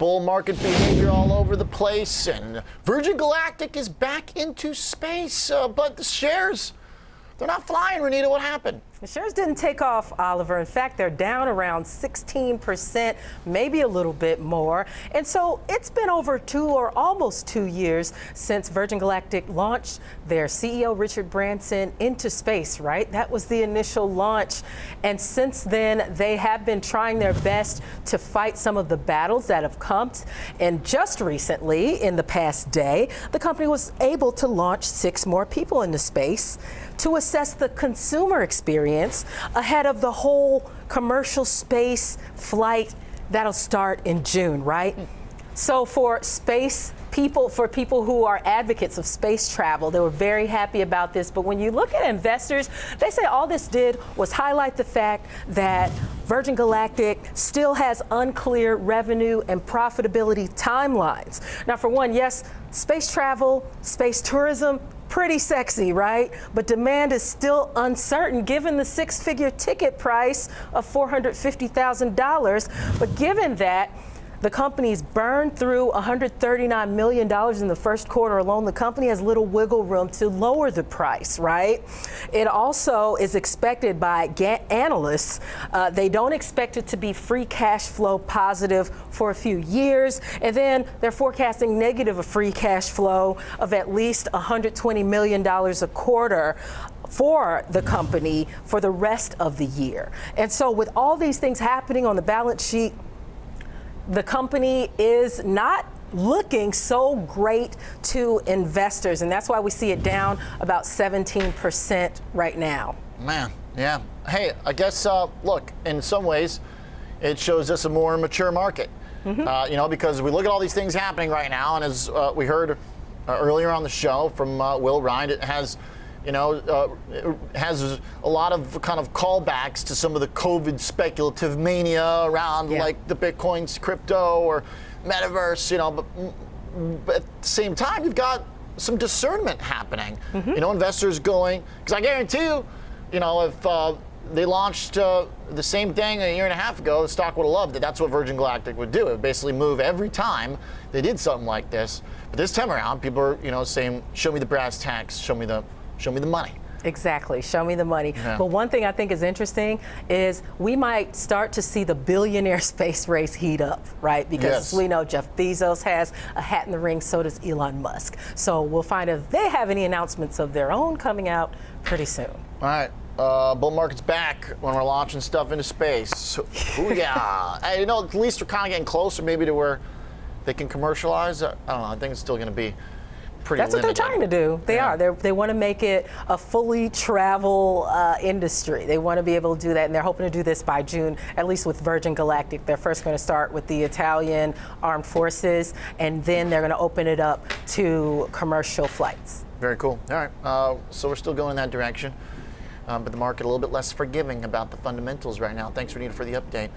bull market behavior all over the place, and Virgin Galactic is back into space, but the shares, they're not flying. Renita, what happened? The shares didn't take off, Oliver. In fact, they're down around 16%, maybe a little bit more. And so it's been over 2 or almost 2 years since Virgin Galactic launched their CEO, Richard Branson, into space, right? That was the initial launch. And since then, they have been trying their best to fight some of the battles that have come. And just recently, in the past day, the company was able to launch 6 more people into space to assess the consumer experience ahead of the whole commercial space flight that'll start in June, right? So for space people, for people who are advocates of space travel, they were very happy about this. But when you look at investors, they say all this did was highlight the fact that Virgin Galactic still has unclear revenue and profitability timelines. Now, for one, yes, space travel, space tourism, pretty sexy, right? But demand is still uncertain given the 6-figure ticket price of $450,000. But given that the company's burned through $139 million in the first quarter alone, the company has little wiggle room to lower the price, right? It also is expected by analysts, they don't expect it to be free cash flow positive for a few years. And then they're forecasting negative free cash flow of at least $120 million a quarter for the company for the rest of the year. And so with all these things happening on the balance sheet, the company is not looking so great to investors, and that's why we see it down about 17% right now. Man, yeah. Hey, I guess, look, in some ways, it shows us a more mature market. Because we look at all these things happening right now, and as we heard earlier on the show from Will Ryan, it has it has a lot of kind of callbacks to some of the COVID speculative mania around like the Bitcoin's crypto or metaverse, but at the same time, you've got some discernment happening. Investors going, because I guarantee you, if they launched the same thing a year and a half ago, the stock would have loved it. That's what Virgin Galactic would do. It would basically move every time they did something like this. But this time around, people are, saying, show me the brass tacks, show me the money. Exactly. Show me the money. Yeah. But one thing I think is interesting is we might start to see the billionaire space race heat up, right? Because we know Jeff Bezos has a hat in the ring, so does Elon Musk. So we'll find if they have any announcements of their own coming out pretty soon. All right. Bull market's back when we're launching stuff into space. Yeah. At least we're kind of getting closer maybe to where they can commercialize. I don't know. I think it's still going to be pretty That's limited. what they're trying to do. They are. They want to make it a fully travel industry. They want to be able to do that, and they're hoping to do this by June, at least with Virgin Galactic. They're first going to start with the Italian Armed Forces, and then they're going to open it up to commercial flights. Very cool. All right. So we're still going in that direction, but the market a little bit less forgiving about the fundamentals right now. Thanks, Renita, for the update.